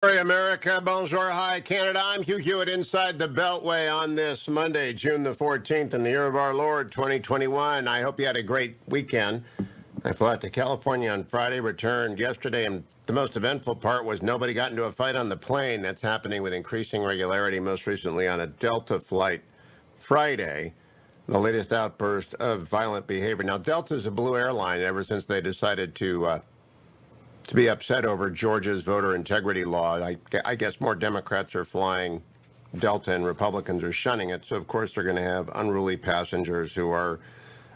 Bonjour, America. Bonjour, hi, Canada. I'm Hugh Hewitt inside the Beltway on this Monday, June the 14th, in the year of our Lord, 2021. I hope you had a great weekend. I flew out to California on Friday, returned yesterday, and the most eventful part was nobody got into a fight on the plane. That's happening with increasing regularity, most recently on a Delta flight Friday. The latest outburst of violent behavior. Now, Delta is a blue airline ever since they decided to be upset over Georgia's voter integrity law. I guess more Democrats are flying Delta and Republicans are shunning it. So, of course, they're going to have unruly passengers who are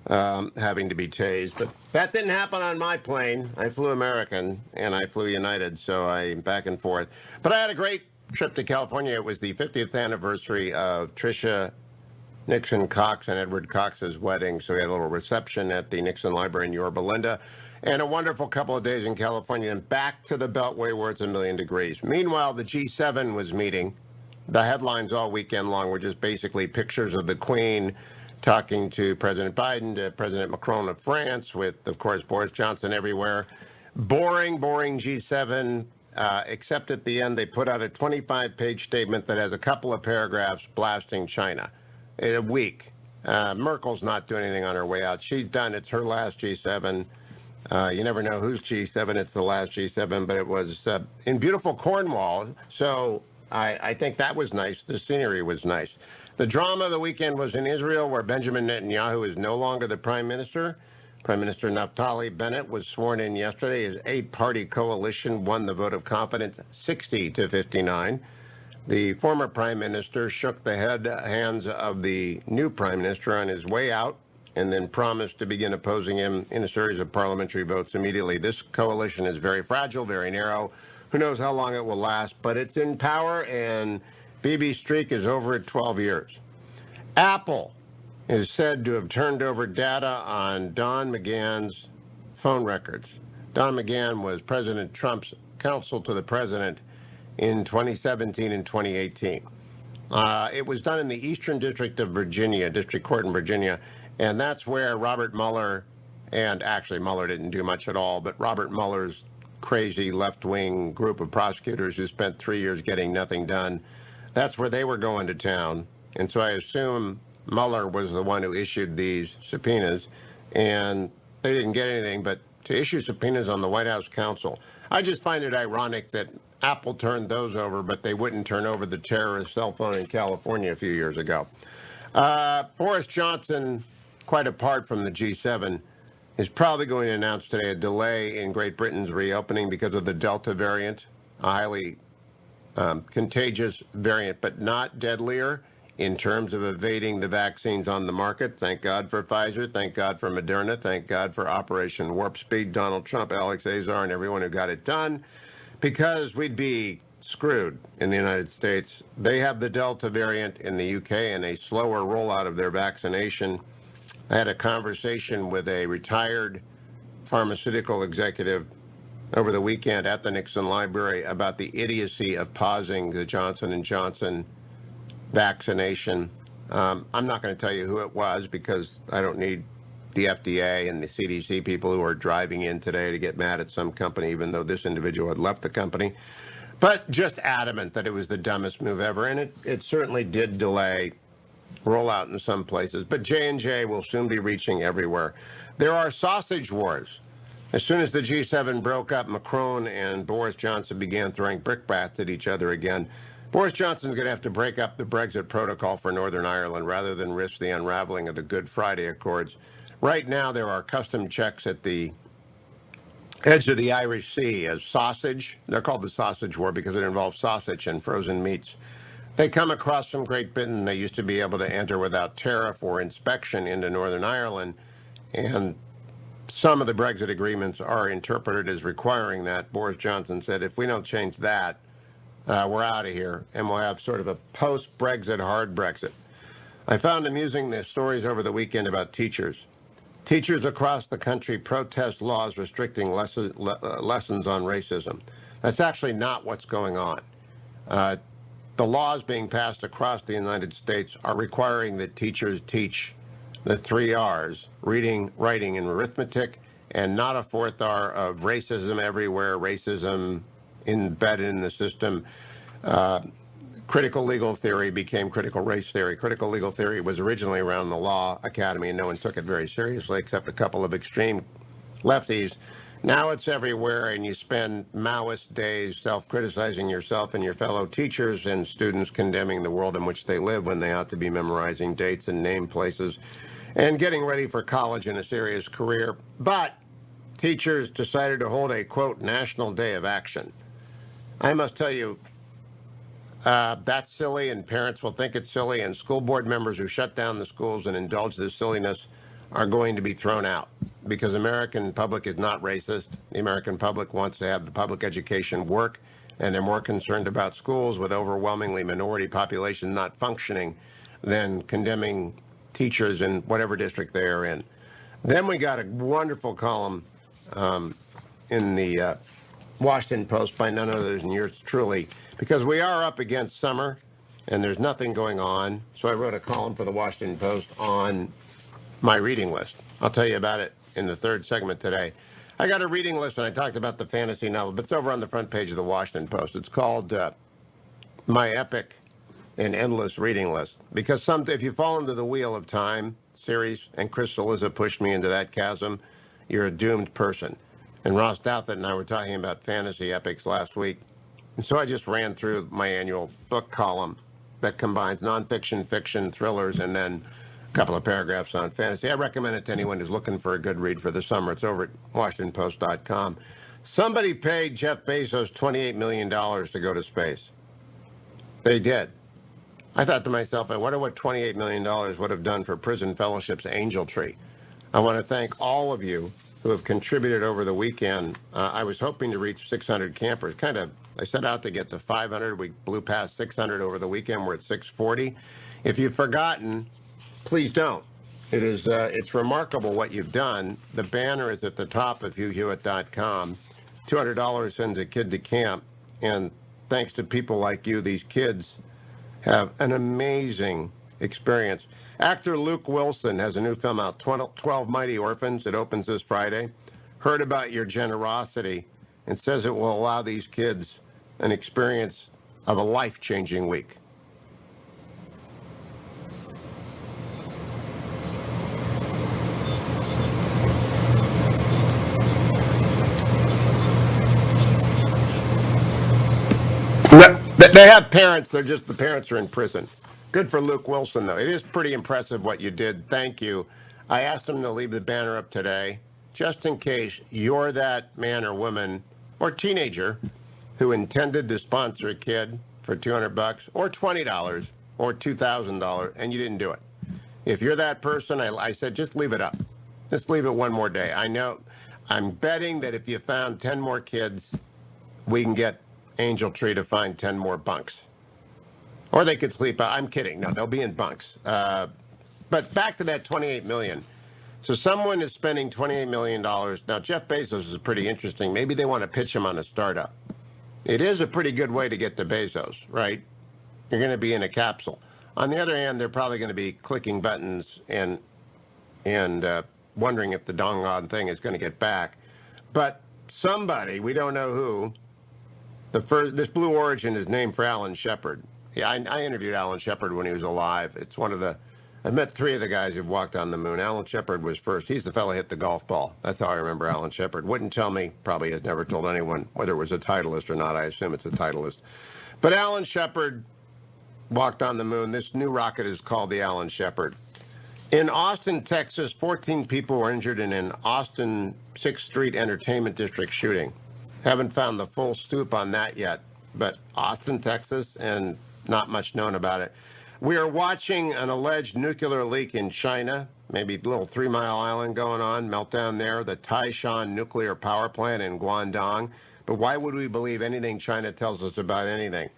having to be tased. But that didn't happen on my plane. I flew American and I flew United, so I'm back and forth. But I had a great trip to California. It was the 50th anniversary of Tricia Nixon Cox and Edward Cox's wedding. So we had a little reception at the Nixon Library in Yorba Linda. And a wonderful couple of days in California and back to the Beltway where it's a million degrees. Meanwhile, the G7 was meeting. The headlines all weekend long were just basically pictures of the Queen talking to President Biden, to President Macron of France, with, of course, Boris Johnson everywhere. Boring G7, except at the end they put out a 25-page statement that has a couple of paragraphs blasting China. In a week. Merkel's not doing anything on her way out. She's done. It's her last G7. You never know whose G7. It's the last G7, but it was in beautiful Cornwall. So I think that was nice. The scenery was nice. The drama of the weekend was in Israel, where Benjamin Netanyahu is no longer the prime minister. Prime Minister Naftali Bennett was sworn in yesterday. His 8-party coalition won the vote of confidence 60-59. The former prime minister shook the hands of the new prime minister on his way out and then promised to begin opposing him in a series of parliamentary votes immediately. This coalition is very fragile, very narrow. Who knows how long it will last, but it's in power, and Bibi's streak is over at 12 years. Apple is said to have turned over data on Don McGahn's phone records. Don McGahn was President Trump's counsel to the president in 2017 and 2018. It was done in the Eastern District of Virginia, District Court in Virginia, and that's where Robert Mueller, and actually Mueller didn't do much at all, but Robert Mueller's crazy left-wing group of prosecutors who spent 3 years getting nothing done, that's where they were going to town. And so I assume Mueller was the one who issued these subpoenas, and they didn't get anything, but to issue subpoenas on the White House counsel, I just find it ironic that Apple turned those over, but they wouldn't turn over the terrorist cell phone in California a few years ago. Boris Johnson, quite apart from the G7, is probably going to announce today a delay in Great Britain's reopening because of the Delta variant, a highly contagious variant, but not deadlier in terms of evading the vaccines on the market. Thank God for Pfizer. Thank God for Moderna. Thank God for Operation Warp Speed, Donald Trump, Alex Azar, and everyone who got it done. Because we'd be screwed in the United States. They have the Delta variant in the UK and a slower rollout of their vaccination. I had a conversation with a retired pharmaceutical executive over the weekend at the Nixon Library about the idiocy of pausing the Johnson & Johnson vaccination. I'm not going to tell you who it was because I don't need the FDA and the CDC people who are driving in today to get mad at some company, even though this individual had left the company, but just adamant that it was the dumbest move ever. And it certainly did delay rollout in some places, but J&J will soon be reaching everywhere. There are sausage wars. As soon as the G7 broke up, Macron and Boris Johnson began throwing brickbats at each other again. Boris Johnson's going to have to break up the Brexit protocol for Northern Ireland rather than risk the unraveling of the Good Friday Accords. Right now, there are custom checks at the edge of the Irish Sea as sausage. They're called the sausage war because it involves sausage and frozen meats. They come across from Great Britain. They used to be able to enter without tariff or inspection into Northern Ireland. And some of the Brexit agreements are interpreted as requiring that. Boris Johnson said, if we don't change that, we're out of here. And we'll have sort of a post-Brexit, hard Brexit. I found amusing the stories over the weekend about teachers. Teachers across the country protest laws restricting lessons on racism. That's actually not what's going on. The laws being passed across the United States are requiring that teachers teach the 3 R's, reading, writing, and arithmetic, and not a 4th R of racism everywhere, racism embedded in the system. Critical legal theory became critical race theory. Critical legal theory was originally around the law academy, and no one took it very seriously except a couple of extreme lefties. Now it's everywhere, and you spend Maoist days self-criticizing yourself and your fellow teachers and students, condemning the world in which they live when they ought to be memorizing dates and name places and getting ready for college and a serious career. But teachers decided to hold a, quote, national day of action. I must tell you, that's silly, and parents will think it's silly, and school board members who shut down the schools and indulge this silliness are going to be thrown out because the American public is not racist. The American public wants to have the public education work, and they're more concerned about schools with overwhelmingly minority population not functioning than condemning teachers in whatever district they are in. Then we got a wonderful column in the Washington Post by none other than yours truly, because we are up against summer and there's nothing going on. So I wrote a column for the Washington Post on my reading list. I'll tell you about it in the third segment today. I got a reading list, and I talked about the fantasy novel, but it's over on the front page of the Washington Post. It's called My Epic and Endless Reading List, because if you fall into the Wheel of Time series, and Chris Cillizza pushed me into that chasm, you're a doomed person. And Ross Douthat and I were talking about fantasy epics last week. And so I just ran through my annual book column that combines nonfiction, fiction, thrillers, and then a couple of paragraphs on fantasy. I recommend it to anyone who's looking for a good read for the summer. It's over at WashingtonPost.com. Somebody paid Jeff Bezos $28 million to go to space. They did. I thought to myself, I wonder what $28 million would have done for Prison Fellowship's Angel Tree. I want to thank all of you who have contributed over the weekend. I was hoping to reach 600 campers. I set out to get to 500. We blew past 600 over the weekend. We're at 640. If you've forgotten, please don't. It's remarkable what you've done. The banner is at the top of HughHewitt.com. $200 sends a kid to camp. And thanks to people like you, these kids have an amazing experience. Actor Luke Wilson has a new film out, 12 Mighty Orphans. It opens this Friday. Heard about your generosity and says it will allow these kids an experience of a life-changing week. They have parents. The parents are in prison. Good for Luke Wilson, though. It is pretty impressive what you did. Thank you. I asked him to leave the banner up today, just in case you're that man or woman or teenager who intended to sponsor a kid for $200 or $20 or $2,000, and you didn't do it. If you're that person, I said, just leave it up. Just leave it one more day. I know. I'm betting that if you found 10 more kids, we can get Angel Tree to find 10 more bunks. Or they could sleep out. I'm kidding. No, they'll be in bunks. But back to that $28 million. So someone is spending $28 million. Now, Jeff Bezos is pretty interesting. Maybe they want to pitch him on a startup. It is a pretty good way to get to Bezos, right? You're going to be in a capsule. On the other hand, they're probably going to be clicking buttons and wondering if the dong-on thing is going to get back. But somebody, we don't know who, this Blue Origin is named for Alan Shepard. Yeah, I interviewed Alan Shepard when he was alive. It's I met 3 of the guys who've walked on the moon. Alan Shepard was first. He's the fellow who hit the golf ball. That's how I remember Alan Shepard. Wouldn't tell me, probably has never told anyone whether it was a Titleist or not. I assume it's a Titleist. But Alan Shepard walked on the moon. This new rocket is called the Alan Shepard. In Austin, Texas, 14 people were injured in an Austin 6th Street Entertainment District shooting. Haven't found the full scoop on that yet, but Austin, Texas, and not much known about it. We are watching an alleged nuclear leak in China, maybe a little 3 Mile Island going on, meltdown there, the Taishan nuclear power plant in Guangdong. But why would we believe anything China tells us about anything?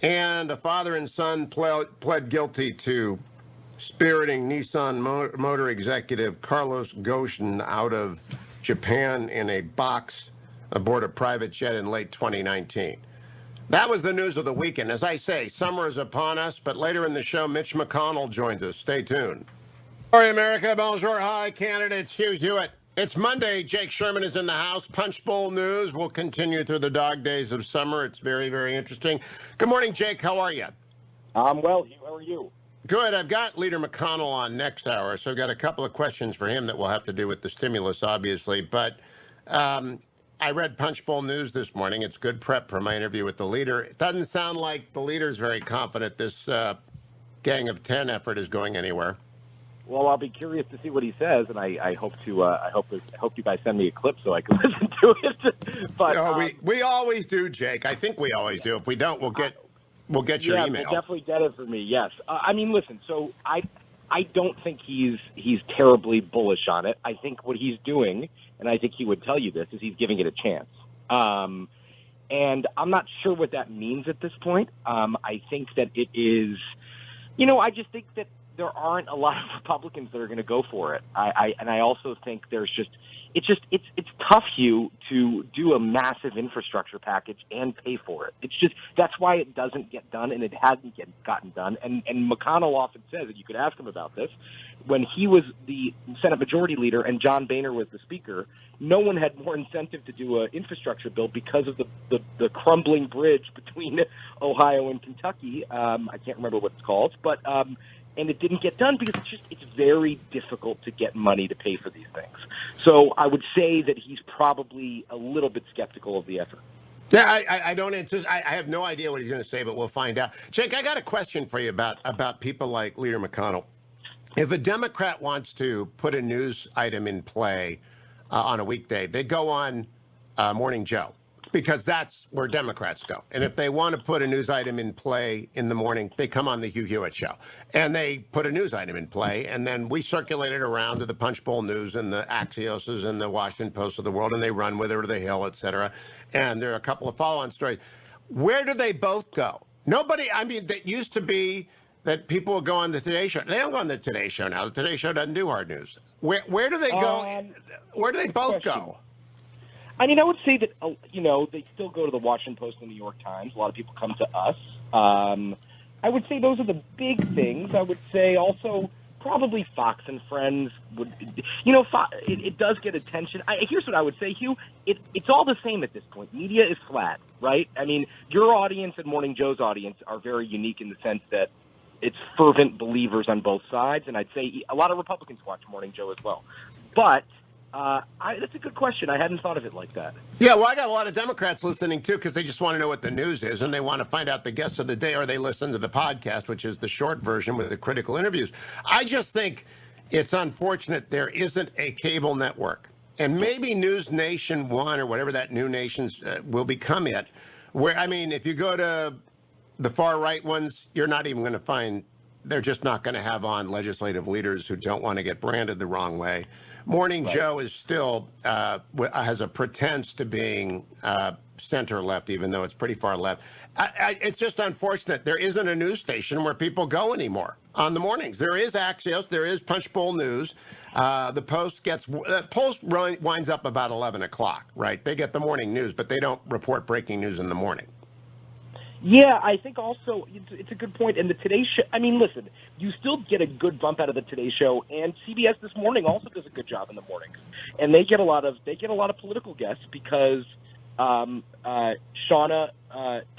And a father and son pled guilty to spiriting Nissan motor executive Carlos Ghosn out of Japan in a box aboard a private jet in late 2019. That was the news of the weekend. As I say, summer is upon us, but later in the show, Mitch McConnell joins us. Stay tuned. Sorry, America. Bonjour. Hi, Canada. It's Hugh Hewitt. It's Monday. Jake Sherman is in the house. Punch Bowl News will continue through the dog days of summer. It's very, very interesting. Good morning, Jake. How are you? I'm well, Hugh. How are you? Good. I've got Leader McConnell on next hour, so I've got a couple of questions for him that will have to do with the stimulus, obviously. But I read Punch Bowl News this morning. It's good prep for my interview with the leader. It doesn't sound like the leader's very confident this Gang of 10 effort is going anywhere. Well, I'll be curious to see what he says, and I hope to. I hope you guys send me a clip so I can listen to it. But no, we always do, Jake. I think we always do. If we don't, we'll get your email. We'll definitely get it for me. Yes. I mean, listen. So I don't think he's terribly bullish on it. I think what he's doing, and I think he would tell you this, is he's giving it a chance. And I'm not sure what that means at this point. I think that it is. I just think that there aren't a lot of Republicans that are going to go for it. I also think it's tough, Hugh, to do a massive infrastructure package and pay for it. That's why it doesn't get done, and it hasn't gotten done. And McConnell often says, and you could ask him about this, when he was the Senate Majority Leader and John Boehner was the Speaker, no one had more incentive to do an infrastructure bill because of the crumbling bridge between Ohio and Kentucky. I can't remember what it's called, but and it didn't get done because it's very difficult to get money to pay for these things. So I would say that he's probably a little bit skeptical of the effort. Yeah, I don't anticipate. I have no idea what he's going to say, but we'll find out. Jake, I got a question for you about people like Leader McConnell. If a Democrat wants to put a news item in play on a weekday, they go on Morning Joe, because that's where Democrats go. And if they want to put a news item in play in the morning, they come on the Hugh Hewitt show. And they put a news item in play, and then we circulate it around to the Punch Bowl News and the Axioses and the Washington Post of the world, and they run with it to the Hill, et cetera. And there are a couple of follow-on stories. Where do they both go? That used to be that people would go on the Today Show. They don't go on the Today Show now. The Today Show doesn't do hard news. Where do they go? Where do they both go? I mean, I would say that, they still go to the Washington Post and the New York Times. A lot of people come to us. I would say those are the big things. I would say also probably Fox and Friends would, it does get attention. Here's what I would say, Hugh. It's all the same at this point. Media is flat, right? I mean, your audience and Morning Joe's audience are very unique in the sense that it's fervent believers on both sides. And I'd say a lot of Republicans watch Morning Joe as well. But that's a good question. I hadn't thought of it like that. Yeah, well, I got a lot of Democrats listening, too, because they just want to know what the news is, and they want to find out the guests of the day, or they listen to the podcast, which is the short version with the critical interviews. I just think it's unfortunate there isn't a cable network, and maybe News Nation 1 or whatever that new nations will become it, where, if you go to the far-right ones, you're not even going to find, they're just not going to have on legislative leaders who don't want to get branded the wrong way. Morning Joe is still has a pretense to being center left, even though it's pretty far left. It's just unfortunate there isn't a news station where people go anymore on the mornings. There is Axios, there is Punch Bowl News. The Post winds up about 11 o'clock, right? They get the morning news, but they don't report breaking news in the morning. Yeah, I think also it's a good point. And the Today Show, listen, you still get a good bump out of the Today Show, and CBS This Morning also does a good job in the mornings. And they get a lot of political guests because Shauna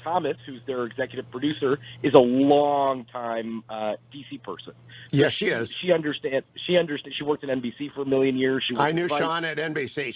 Thomas, who's their executive producer, is a long-time D.C. person. Yes, she is. She understands. She worked at NBC for a million years. I knew Shauna at NBC.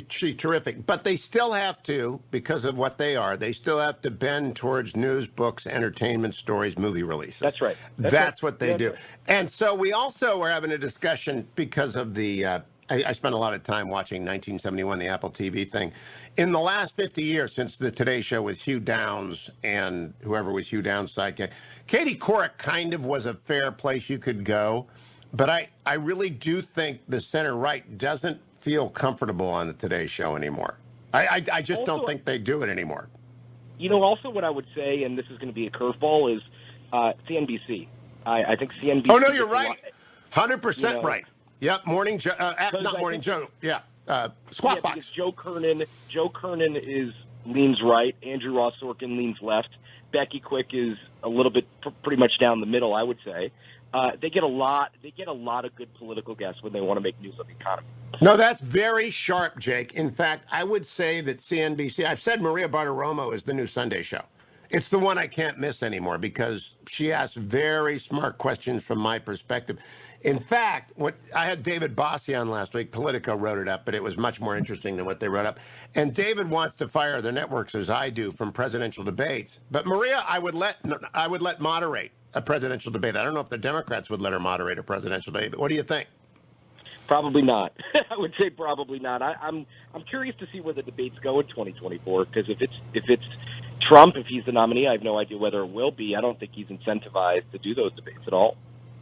She's terrific. But they still have to, because of what they are, they still have to bend towards news, books, entertainment, stories, movie releases. That's right. That's what they do. Right. And so we also were having a discussion because of the I spent a lot of time watching 1971, the Apple TV thing. In the last 50 years, since the Today Show with Hugh Downs and whoever was Hugh Downs' sidekick, Katie Couric kind of was a fair place you could go. But I really do think the center-right doesn't feel comfortable on the Today Show anymore. I just don't think they do it anymore. Also what I would say, and this is going to be a curveball, is CNBC. I think CNBC... Oh, no, you're right. 100% right. Yep, Morning Joe, not Morning Joe. Yeah, Squawk Box. Joe Kernan leans right. Andrew Ross Sorkin leans left. Becky Quick is a little bit pretty much down the middle, I would say. They get a lot of good political guests when they want to make news of the economy. No, that's very sharp, Jake. In fact, I would say that CNBC, I've said Maria Bartiromo is the new Sunday show. It's the one I can't miss anymore because she asks very smart questions from my perspective. In fact, what I had David Bossie on last week. Politico wrote it up, but it was much more interesting than what they wrote up. And David wants to fire the networks as I do from presidential debates. But Maria, I would let moderate a presidential debate. I don't know if the Democrats would let her moderate a presidential debate. But what do you think? Probably not. I would say probably not. I'm curious to see where the debates go in 2024 because if it's Trump, if he's the nominee, I have no idea whether it will be. I don't think he's incentivized to do those debates at all.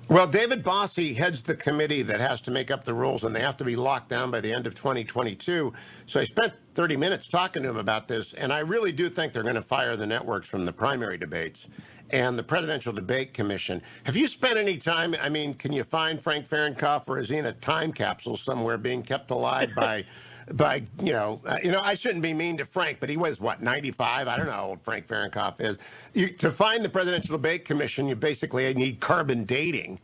Well, David Bossie heads the committee that has to make up the rules, and they have to be locked down by the end of 2022. So I spent 30 minutes talking to him about this, and I really do think they're going to fire the networks from the primary debates and the Presidential Debate Commission. Have you spent any time? I mean, can you find Frank Fahrenkopf, or is he in a time capsule somewhere being kept alive by I shouldn't be mean to Frank, but he was, what, 95? I don't know how old Frank Fahrenkopf is. To find the Presidential Debate Commission, you basically need carbon dating.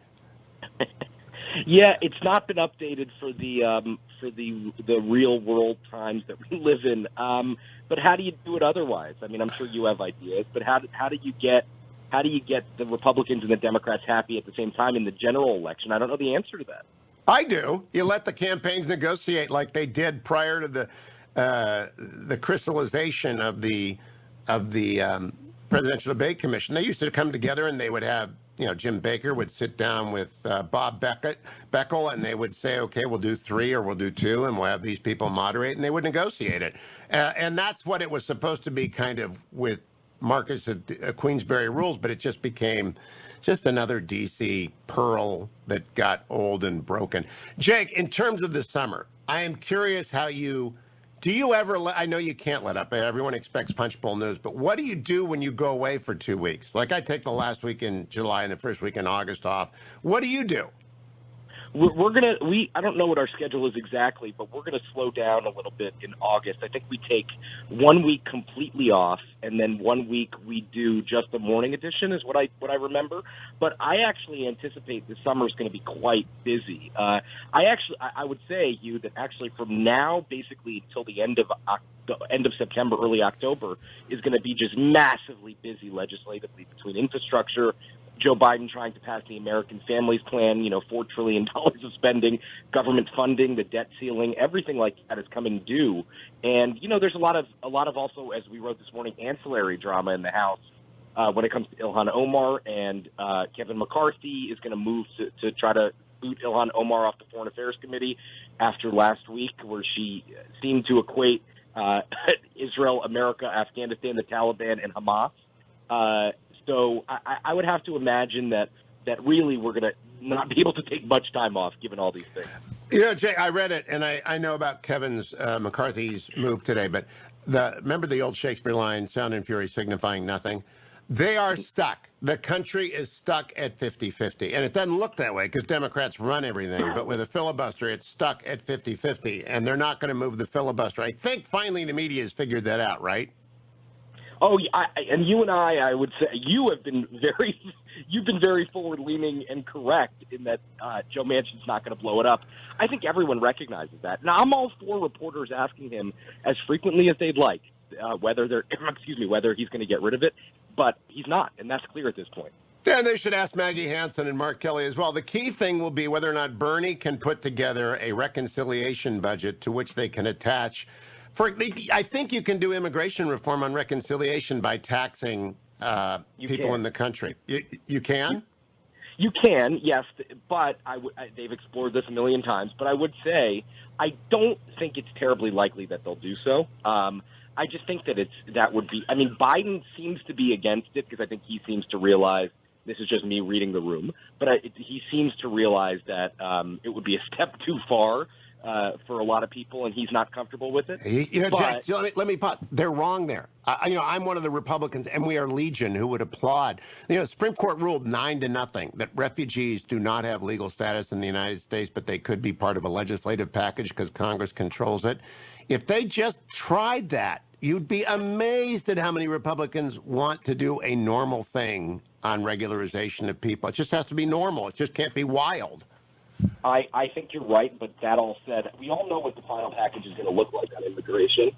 Yeah, it's not been updated for the real world times that we live in. But how do you do it otherwise? I mean, I'm sure you have ideas, but how do you get the Republicans and the Democrats happy at the same time in the general election? I don't know the answer to that. I do. You let the campaigns negotiate like they did prior to the crystallization of the Presidential Debate Commission. They used to come together and they would have, Jim Baker would sit down with Bob Beckel, and they would say, okay, we'll do 3 or we'll do 2, and we'll have these people moderate, and they would negotiate it. And that's what it was supposed to be, kind of with Marcus Queensberry rules, but it just became just another D.C. pearl that got old and broken. Jake, in terms of the summer, I am curious how do you ever I know you can't let up. Everyone expects Punch Bowl News, but what do you do when you go away for 2 weeks? Like I take the last week in July and the first week in August off. What do you do? I don't know what our schedule is exactly, but we're gonna slow down a little bit in August. I think we take 1 week completely off, and then 1 week we do just the morning edition, is what I remember. But I actually anticipate the summer is going to be quite busy. I would say, Hugh, that actually from now basically until the end of September, early October is going to be just massively busy legislatively between infrastructure. Joe Biden trying to pass the American Families Plan, $4 trillion of spending, government funding, the debt ceiling, everything like that is coming due. And, there's a lot of also, as we wrote this morning, ancillary drama in the House when it comes to Ilhan Omar, and Kevin McCarthy is going to move to try to boot Ilhan Omar off the Foreign Affairs Committee after last week, where she seemed to equate Israel, America, Afghanistan, the Taliban, and Hamas. So I would have to imagine that really we're going to not be able to take much time off given all these things. Jay, I read it, and I know about Kevin's McCarthy's move today, but remember the old Shakespeare line, sound and fury signifying nothing? They are stuck. The country is stuck at 50-50. And it doesn't look that way because Democrats run everything. But with a filibuster, it's stuck at 50-50. And they're not going to move the filibuster. I think finally the media has figured that out, right? Oh, and you and I would say you've been very forward-leaning and correct in that Joe Manchin's not going to blow it up. I think everyone recognizes that. Now, I'm all for reporters asking him as frequently as they'd like whether he's going to get rid of it, but he's not, and that's clear at this point. Yeah, they should ask Maggie Hansen and Mark Kelly as well. The key thing will be whether or not Bernie can put together a reconciliation budget to which they can attach. I think you can do immigration reform on reconciliation by taxing people in the country. You can? You can, yes, but they've explored this a million times. But I would say I don't think it's terribly likely that they'll do so. I just think that would be. I mean, Biden seems to be against it because I think he seems to realize. This is just me reading the room, but he seems to realize that it would be a step too far for a lot of people, and he's not comfortable with it. Jack, let me pause. They're wrong there. I'm one of the Republicans, and we are legion who would applaud. The Supreme Court ruled 9-0 that refugees do not have legal status in the United States, but they could be part of a legislative package because Congress controls it. If they just tried that, you'd be amazed at how many Republicans want to do a normal thing on regularization of people. It just has to be normal. It just can't be wild. I think you're right, but that all said, we all know what the final package is going to look like on immigration.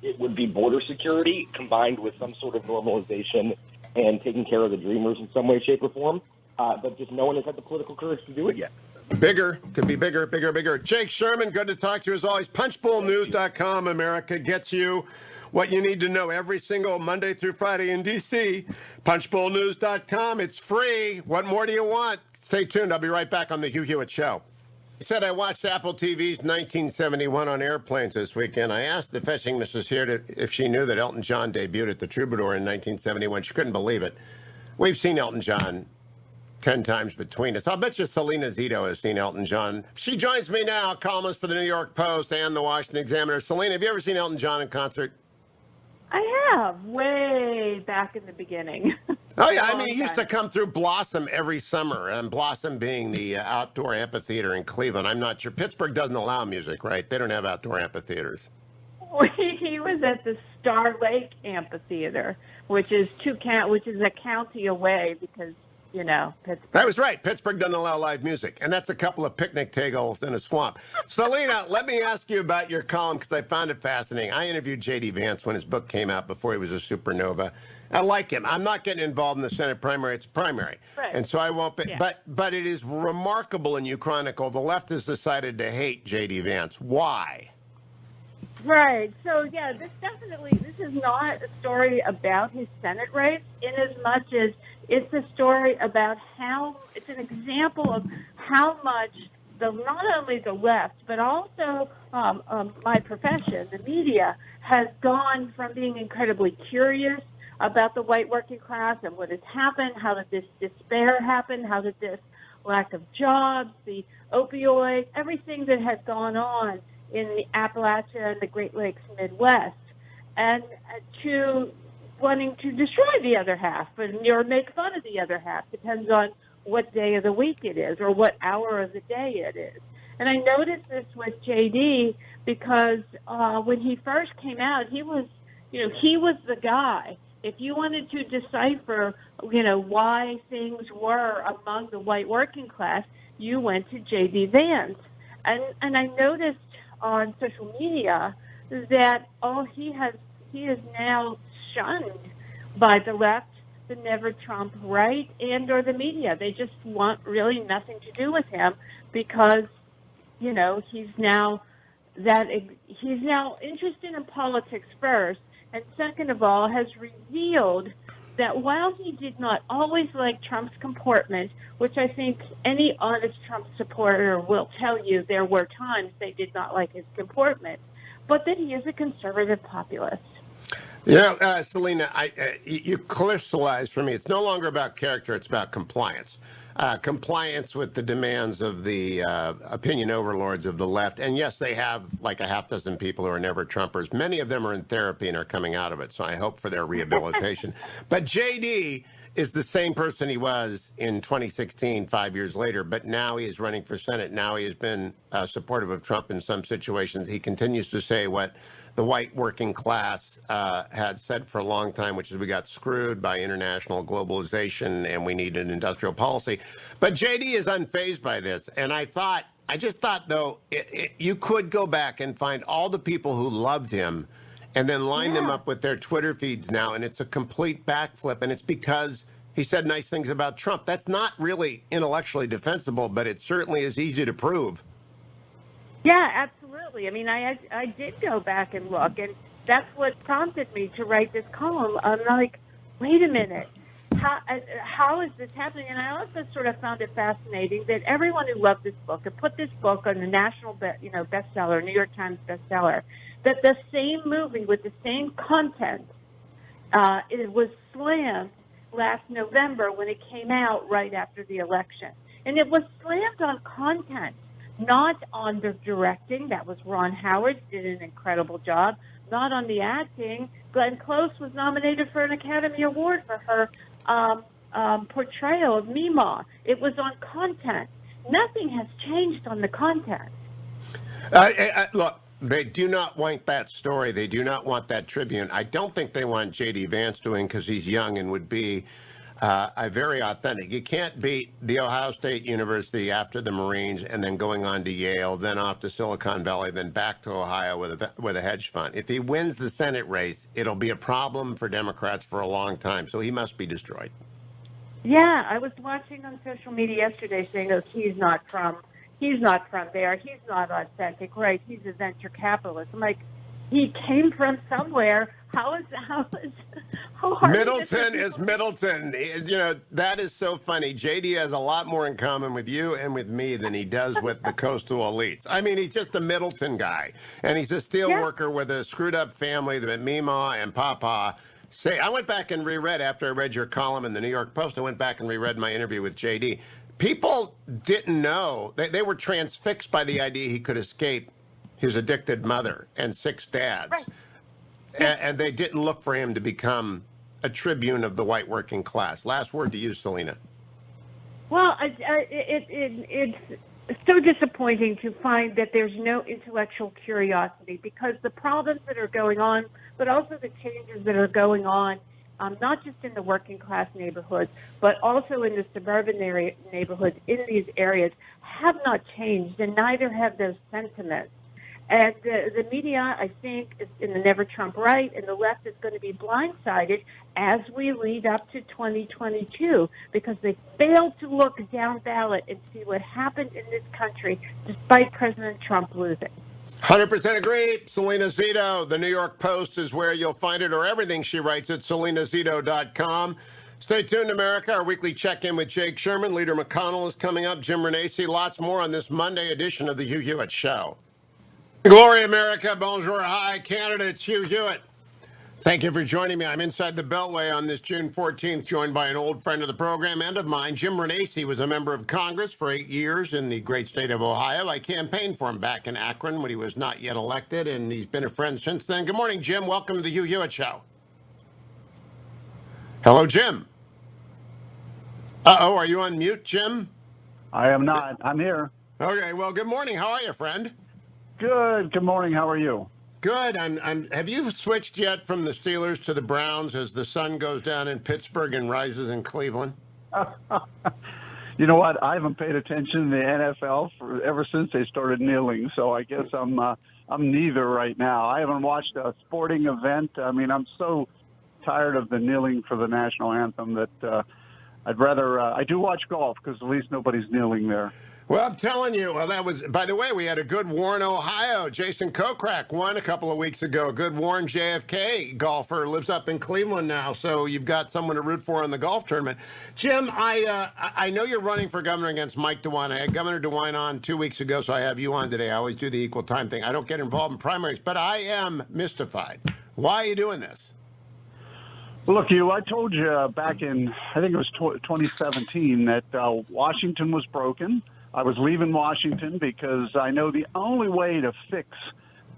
It would be border security combined with some sort of normalization and taking care of the dreamers in some way, shape, or form. But just no one has had the political courage to do it yet. Bigger, could be bigger, bigger, bigger. Jake Sherman, good to talk to you as always. PunchbowlNews.com, America gets you what you need to know every single Monday through Friday in D.C. PunchbowlNews.com, it's free. What more do you want? Stay tuned. I'll be right back on the Hugh Hewitt Show. He said I watched Apple TV's 1971 on airplanes this weekend. I asked the fetching Mrs. here if she knew that Elton John debuted at the Troubadour in 1971. She couldn't believe it. We've seen Elton John 10 times between us. I'll bet you Salena Zito has seen Elton John. She joins me now, columnist for the New York Post and the Washington Examiner. Salena, have you ever seen Elton John in concert? I have, way back in the beginning. Oh, yeah. I mean, he used to come through Blossom every summer, and Blossom being the outdoor amphitheater in Cleveland. I'm not sure. Pittsburgh doesn't allow music, right? They don't have outdoor amphitheaters. He was at the Star Lake Amphitheater, which is a county away because, you know, Pittsburgh. That was right. Pittsburgh doesn't allow live music, and that's a couple of picnic tables in a swamp. Salena, let me ask you about your column because I found it fascinating. I interviewed J.D. Vance when his book came out before he was a supernova. I like him. I'm not getting involved in the Senate primary. It's primary. Right. And so I won't be. Yeah. But it is remarkable in you chronicle the left has decided to hate J.D. Vance. Why? Right. So, yeah, this is not a story about his Senate race in as much as it's a story about it's an example of how much not only the left, but also my profession, the media, has gone from being incredibly curious about the white working class and what has happened, how did this despair happen, how did this lack of jobs, the opioids, everything that has gone on in the Appalachia and the Great Lakes Midwest, and to wanting to destroy the other half or make fun of the other half, depends on what day of the week it is or what hour of the day it is. And I noticed this with JD because when he first came out, he was the guy. If you wanted to decipher, why things were among the white working class, you went to J.D. Vance. And I noticed on social media that he is now shunned by the left, the never Trump right, and or the media. They just want really nothing to do with him because, he's now interested in politics first, and second of all, has revealed that while he did not always like Trump's comportment, which I think any honest Trump supporter will tell you there were times they did not like his comportment, but that he is a conservative populist. Salena, you crystallized for me. It's no longer about character. It's about compliance. Compliance with the demands of the opinion overlords of the left. And yes, they have like a half dozen people who are never Trumpers. Many of them are in therapy and are coming out of it. So I hope for their rehabilitation. But JD is the same person he was in 2016, 5 years later. But now he is running for Senate. Now he has been supportive of Trump in some situations. He continues to say what the white working class had said for a long time, which is we got screwed by international globalization and we need an industrial policy. But JD is unfazed by this. And I just thought, though, you could go back and find all the people who loved him and then line them up with their Twitter feeds now. And it's a complete backflip. And it's because he said nice things about Trump. That's not really intellectually defensible, but it certainly is easy to prove. Yeah, absolutely. I mean, I did go back and look, and that's what prompted me to write this column. I'm like, wait a minute, how is this happening? And I also sort of found it fascinating that everyone who loved this book and put this book on the national, bestseller, New York Times bestseller, that the same movie with the same content, it was slammed last November when it came out right after the election, and it was slammed on content. Not on the directing, that was Ron Howard, did an incredible job. Not on the acting. Glenn Close was nominated for an Academy Award for her portrayal of Meemaw. It was on content. Nothing has changed on the content. Look, they do not want that story. They do not want that Tribune. I don't think they want J.D. Vance doing because he's young and would be Very authentic. You can't beat the Ohio State University after the Marines and then going on to Yale, then off to Silicon Valley, then back to Ohio with a hedge fund. If he wins the Senate race, it'll be a problem for Democrats for a long time. So he must be destroyed. Yeah, I was watching on social media yesterday saying, "Oh, he's not from there. He's not authentic, right? He's a venture capitalist." I'm like, he came from somewhere. How hard Middleton is Middleton. You know, that is so funny. JD has a lot more in common with you and with me than he does with the coastal elites. I mean, he's just a Middleton guy, and he's a steel worker with a screwed up family that Mima and Papa say. I went back and reread after I read your column in the New York Post. I went back and reread my interview with JD. People didn't know. They were transfixed by the idea he could escape his addicted mother and 6 dads. Right. And they didn't look for him to become a tribune of the white working class. Last word to you, Salena. Well, it's so disappointing to find that there's no intellectual curiosity, because the problems that are going on, but also the changes that are going on, not just in the working class neighborhoods, but also in the suburban neighborhoods in these areas, have not changed, and neither have those sentiments. And the media, I think, is in the never Trump right, and the left is going to be blindsided as we lead up to 2022, because they failed to look down ballot and see what happened in this country despite President Trump losing. 100% agree. Salena Zito, the New York Post is where you'll find it, or everything she writes at salenazito.com. Stay tuned, America. Our weekly check-in with Jake Sherman. Leader McConnell is coming up. Jim Renacci. Lots more on this Monday edition of the Hugh Hewitt Show. Glory, America. Bonjour. Hi, Canada. It's Hugh Hewitt. Thank you for joining me. I'm inside the Beltway on this June 14th, joined by an old friend of the program and of mine. Jim Renacci was a member of Congress for 8 years in the great state of Ohio. I campaigned for him back in Akron when he was not yet elected, and he's been a friend since then. Good morning, Jim. Welcome to the Hugh Hewitt Show. Hello, Jim. Uh-oh, are you on mute, Jim? I am not. I'm here. Okay, well, good morning. How are you, friend? Good. Good morning. How are you? Good. Have you switched yet from the Steelers to the Browns as the sun goes down in Pittsburgh and rises in Cleveland? You know what? I haven't paid attention to the NFL ever since they started kneeling, so I guess I'm neither right now. I haven't watched a sporting event. I mean, I'm so tired of the kneeling for the national anthem that I'd rather. I do watch golf because at least nobody's kneeling there. Well, I'm telling you, that was, by the way, we had a good Warren, Ohio. Jason Kokrak won a couple of weeks ago. Good Warren JFK golfer, lives up in Cleveland now, so you've got someone to root for in the golf tournament. Jim, I know you're running for governor against Mike DeWine. I had Governor DeWine on 2 weeks ago, so I have you on today. I always do the equal time thing. I don't get involved in primaries, but I am mystified. Why are you doing this? Well, look, I told you back in, I think it was 2017, that Washington was broken. I was leaving Washington because I know the only way to fix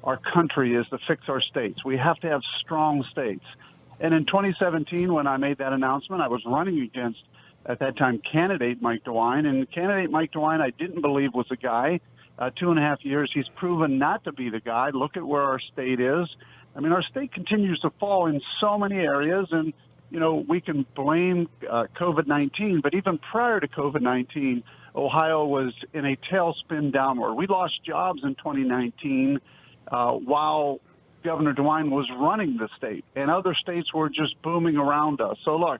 our country is to fix our states. We have to have strong states. And in 2017, when I made that announcement, I was running against, at that time, candidate Mike DeWine. And candidate Mike DeWine, I didn't believe was a guy. 2.5 years, he's proven not to be the guy. Look at where our state is. I mean, our state continues to fall in so many areas. And, you know, we can blame COVID-19, but even prior to COVID-19, Ohio was in a tailspin downward. We lost jobs in 2019 while Governor DeWine was running the state, and other states were just booming around us. So, look,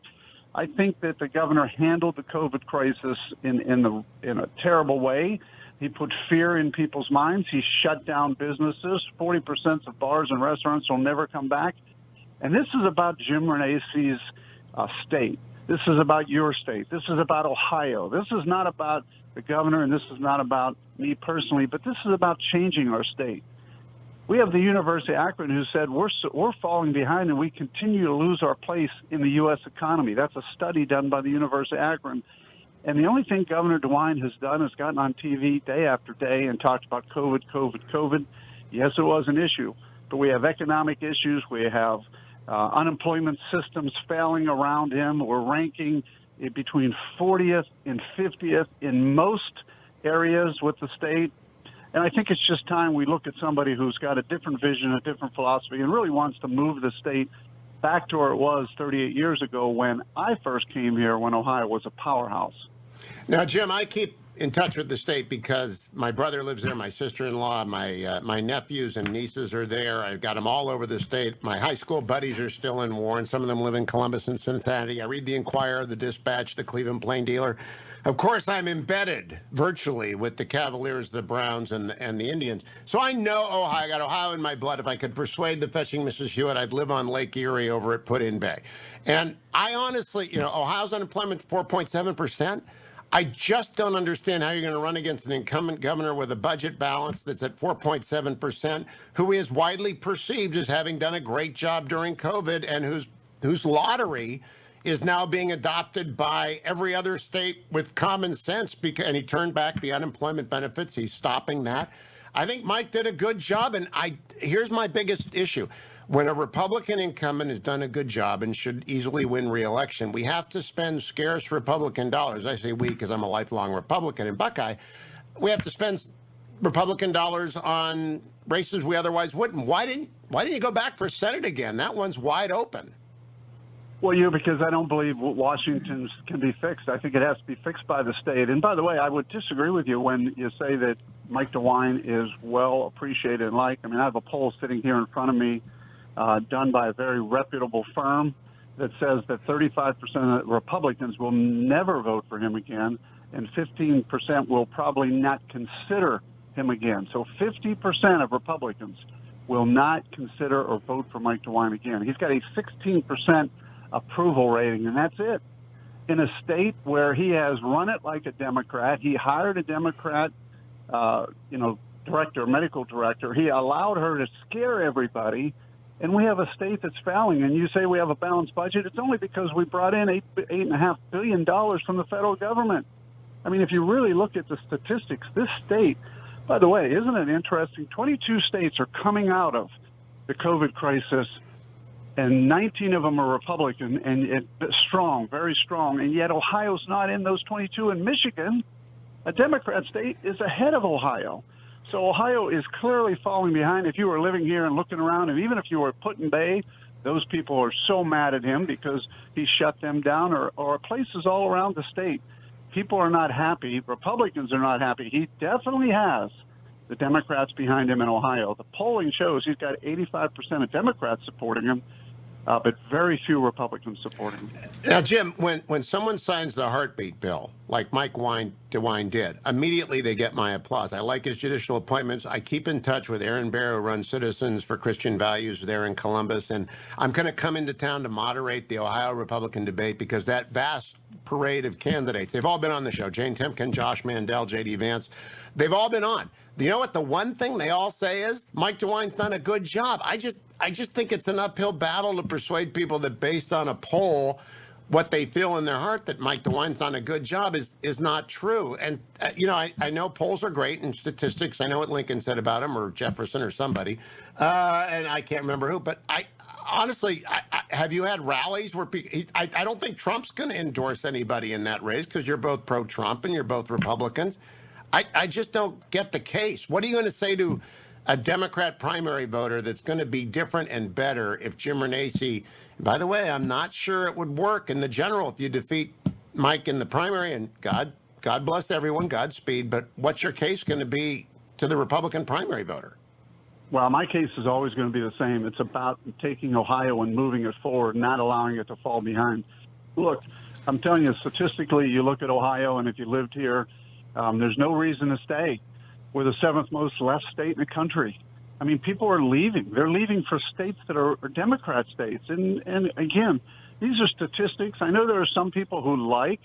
I think that the governor handled the COVID crisis in a terrible way. He put fear in people's minds. He shut down businesses. 40% of bars and restaurants will never come back. And this is about Jim Renacci's state. This is about your state. This is about Ohio. This is not about the governor, and this is not about me personally, but this is about changing our state. We have the University of Akron who said we're falling behind and we continue to lose our place in the U.S. economy. That's a study done by the University of Akron. And the only thing Governor DeWine has done is gotten on TV day after day and talked about COVID. Yes, it was an issue, but we have economic issues. We have unemployment systems failing around him. We're ranking between 40th and 50th in most areas with the state. And I think it's just time we look at somebody who's got a different vision, a different philosophy, and really wants to move the state back to where it was 38 years ago when I first came here, when Ohio was a powerhouse. Now, Jim, I keep in touch with the state because my brother lives there, my sister-in-law, my nephews and nieces are there. I've got them all over the state. My high school buddies are still in Warren. Some of them live in Columbus and Cincinnati. I read the Inquirer, the Dispatch, the Cleveland Plain Dealer. Of course, I'm embedded virtually with the Cavaliers, the Browns, and the Indians. So I know Ohio. I got Ohio in my blood. If I could persuade the fetching Mrs. Hewitt, I'd live on Lake Erie over at Put-in Bay. And I honestly, Ohio's unemployment 4.7%. I just don't understand how you're going to run against an incumbent governor with a budget balance that's at 4.7%, who is widely perceived as having done a great job during COVID and whose lottery is now being adopted by every other state with common sense. And he turned back the unemployment benefits. He's stopping that. I think Mike did a good job. And here's my biggest issue. When a Republican incumbent has done a good job and should easily win re-election, we have to spend scarce Republican dollars. I say we because I'm a lifelong Republican in Buckeye. We have to spend Republican dollars on races we otherwise wouldn't. Why didn't you go back for Senate again? That one's wide open. Well, because I don't believe Washington can be fixed. I think it has to be fixed by the state. And by the way, I would disagree with you when you say that Mike DeWine is well appreciated and liked. I mean, I have a poll sitting here in front of me done by a very reputable firm that says that 35% of Republicans will never vote for him again, and 15% will probably not consider him again. So 50% of Republicans will not consider or vote for Mike DeWine again. He's got a 16% approval rating, and that's it. In a state where he has run it like a Democrat, he hired a Democrat, director, medical director. He allowed her to scare everybody. And we have a state that's failing, and you say we have a balanced budget. It's only because we brought in $8.5 billion from the federal government. I mean, if you really look at the statistics, this state, by the way, isn't it interesting? 22 states are coming out of the COVID crisis, and 19 of them are Republican and strong, very strong. And yet Ohio's not in those 22. And Michigan, a Democrat state, is ahead of Ohio. So Ohio is clearly falling behind. If you were living here and looking around, and even if you were Put-in Bay, those people are so mad at him because he shut them down, or places all around the state. People are not happy. Republicans are not happy. He definitely has the Democrats behind him in Ohio. The polling shows he's got 85% of Democrats supporting him, but very few Republicans supporting him. Now, Jim, when someone signs the heartbeat bill, like Mike DeWine did, immediately they get my applause. I like his judicial appointments. I keep in touch with Aaron Bear, who runs Citizens for Christian Values there in Columbus, and I'm going to come into town to moderate the Ohio Republican debate because that vast parade of candidates, they've all been on the show. Jane Temkin, Josh Mandel, J.D. Vance, they've all been on. You know what the one thing they all say is? Mike DeWine's done a good job. I just think it's an uphill battle to persuade people that based on a poll, what they feel in their heart that Mike DeWine's done a good job is not true. And, I know polls are great and statistics. I know what Lincoln said about him or Jefferson or somebody. And I can't remember who. But honestly, have you had rallies where I don't think Trump's going to endorse anybody in that race because you're both pro-Trump and you're both Republicans. I just don't get the case. What are you going to say to a Democrat primary voter that's going to be different and better if Jim Renacci, by the way, I'm not sure it would work in the general if you defeat Mike in the primary, and God bless everyone, Godspeed, but what's your case going to be to the Republican primary voter? Well, my case is always going to be the same. It's about taking Ohio and moving it forward, not allowing it to fall behind. Look, I'm telling you, statistically, you look at Ohio, and if you lived here, there's no reason to stay. We're the seventh most left state in the country. I mean, people are leaving. They're leaving for states that are Democrat states. And again, these are statistics. I know there are some people who like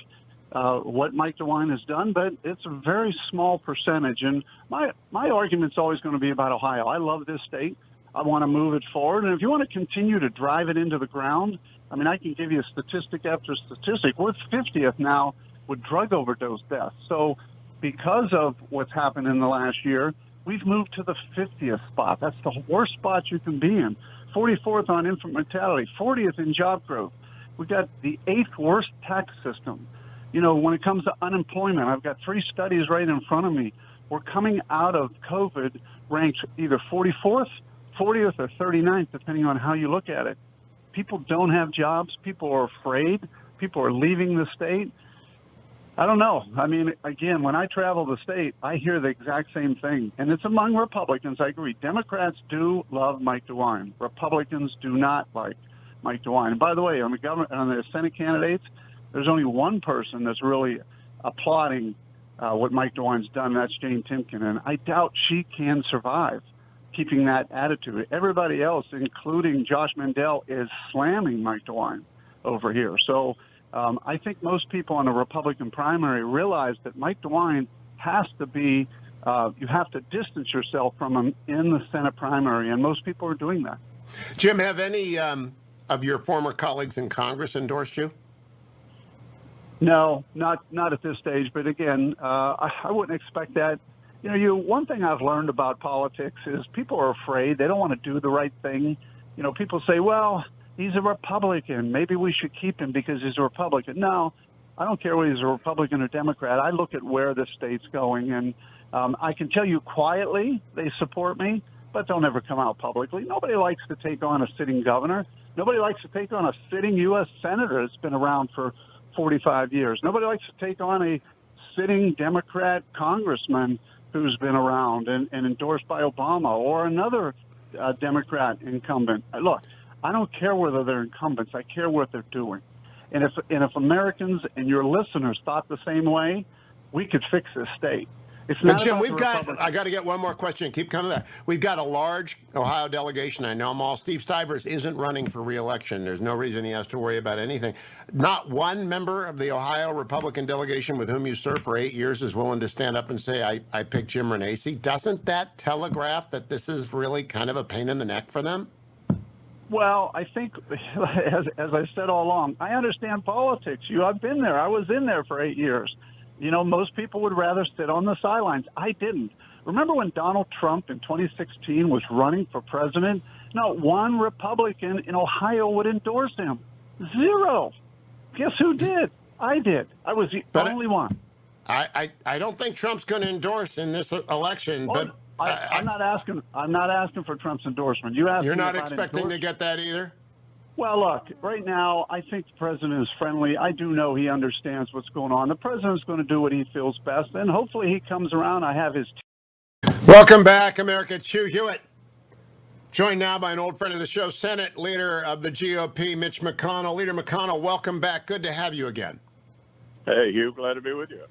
what Mike DeWine has done, but it's a very small percentage. And my argument's always going to be about Ohio. I love this state. I want to move it forward. And if you want to continue to drive it into the ground, I mean, I can give you statistic after statistic. We're 50th now with drug overdose deaths. So because of what's happened in the last year, we've moved to the 50th spot. That's the worst spot you can be in. 44th on infant mortality, 40th in job growth. We've got the 8th worst tax system. When it comes to unemployment, I've got 3 studies right in front of me. We're coming out of COVID ranked either 44th, 40th, or 39th, depending on how you look at it. People don't have jobs. People are afraid. People are leaving the state. I don't know. I mean, again, when I travel the state, I hear the exact same thing. And it's among Republicans, I agree. Democrats do love Mike DeWine. Republicans do not like Mike DeWine. And by the way, on the Senate candidates, there's only one person that's really applauding what Mike DeWine's done, and that's Jane Timken. And I doubt she can survive keeping that attitude. Everybody else, including Josh Mandel, is slamming Mike DeWine over here. So I think most people in the Republican primary realize that Mike DeWine has to be, you have to distance yourself from him in the Senate primary, and most people are doing that. Jim, have any of your former colleagues in Congress endorsed you? No, not at this stage. But again, I wouldn't expect that. One thing I've learned about politics is people are afraid. They don't want to do the right thing. People say, well, he's a Republican. Maybe we should keep him because he's a Republican. No, I don't care whether he's a Republican or Democrat. I look at where the state's going, and I can tell you quietly they support me, but they'll never come out publicly. Nobody likes to take on a sitting governor. Nobody likes to take on a sitting U.S. senator that's been around for 45 years. Nobody likes to take on a sitting Democrat congressman who's been around and endorsed by Obama or another Democrat incumbent. Look, I don't care whether they're incumbents. I care what they're doing. And if Americans and your listeners thought the same way, we could fix this state. It's not. Jim, I got to get one more question. Keep coming back. We've got a large Ohio delegation. I know them all. Steve Stivers isn't running for re-election. There's no reason he has to worry about anything. Not one member of the Ohio Republican delegation with whom you served for 8 years is willing to stand up and say, I picked Jim Renacci. Doesn't that telegraph that this is really kind of a pain in the neck for them? Well, I think, as I said all along, I understand politics. I've been there. I was in there for 8 years. Most people would rather sit on the sidelines. I didn't. Remember when Donald Trump in 2016 was running for president? Not one Republican in Ohio would endorse him. Zero. Guess who did? I did. I was the only one. I don't think Trump's going to endorse in this election, but I'm not asking for Trump's endorsement. You're not expecting to get that either? Well, look, right now, I think the president is friendly. I do know he understands what's going on. The president's going to do what he feels best, and hopefully he comes around. I have his... Welcome back, America. It's Hugh Hewitt. Joined now by an old friend of the show, Senate Leader of the GOP, Mitch McConnell. Leader McConnell, welcome back. Good to have you again. Hey, Hugh, glad to be with you.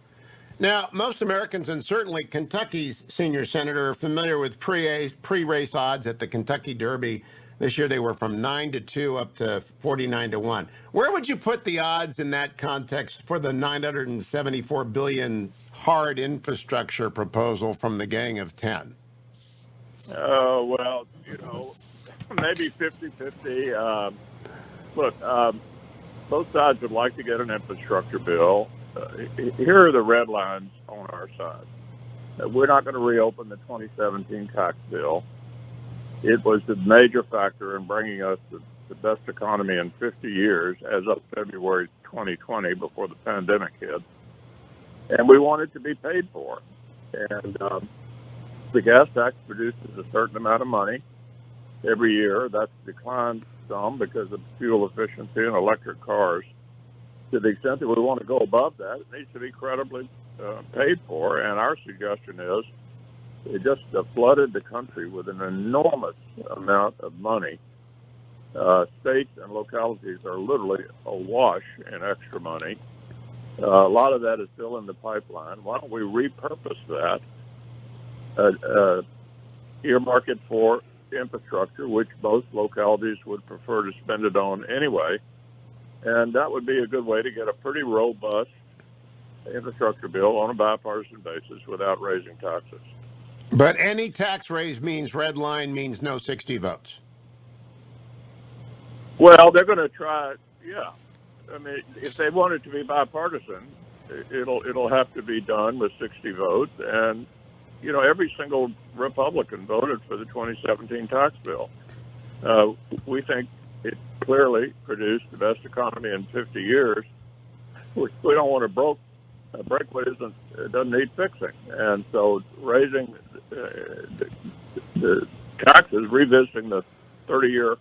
Now, most Americans, and certainly Kentucky's senior senator, are familiar with pre-race odds at the Kentucky Derby. This year they were from 9-2 up to 49-1. Where would you put the odds in that context for the $974 billion hard infrastructure proposal from the Gang of 10? Well, maybe 50-50. Look, both sides would like to get an infrastructure bill. Here are the red lines on our side. We're not going to reopen the 2017 tax bill. It was the major factor in bringing us the best economy in 50 years as of February 2020 before the pandemic hit. And we want it to be paid for. And the gas tax produces a certain amount of money every year. That's declined some because of fuel efficiency and electric cars. To the extent that we want to go above that, it needs to be credibly paid for. And our suggestion is it just flooded the country with an enormous amount of money. States and localities are literally awash in extra money. A lot of that is still in the pipeline. Why don't we repurpose that, earmark it for infrastructure, which most localities would prefer to spend it on anyway. And that would be a good way to get a pretty robust infrastructure bill on a bipartisan basis without raising taxes. But any tax raise means red line means no 60 votes. Well, they're going to try, yeah. I mean, if they want it to be bipartisan, it'll have to be done with 60 votes. And, every single Republican voted for the 2017 tax bill. We think it clearly produced the best economy in 50 years. We don't want to break what doesn't need fixing. And so raising the taxes, revisiting the 30-year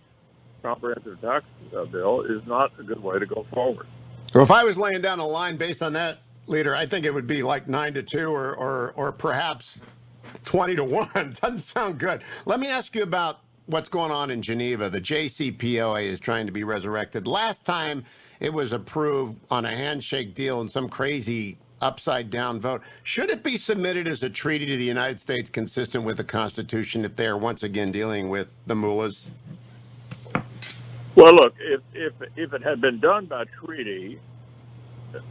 comprehensive tax bill is not a good way to go forward. So if I was laying down a line based on that, Leader, I think it would be like 9-2 or perhaps 20-1. Doesn't sound good. Let me ask you about what's going on in Geneva. The JCPOA is trying to be resurrected. Last time it was approved on a handshake deal and some crazy upside down vote. Should it be submitted as a treaty to the United States consistent with the Constitution if they are once again dealing with the mullahs? Well, look, if it had been done by treaty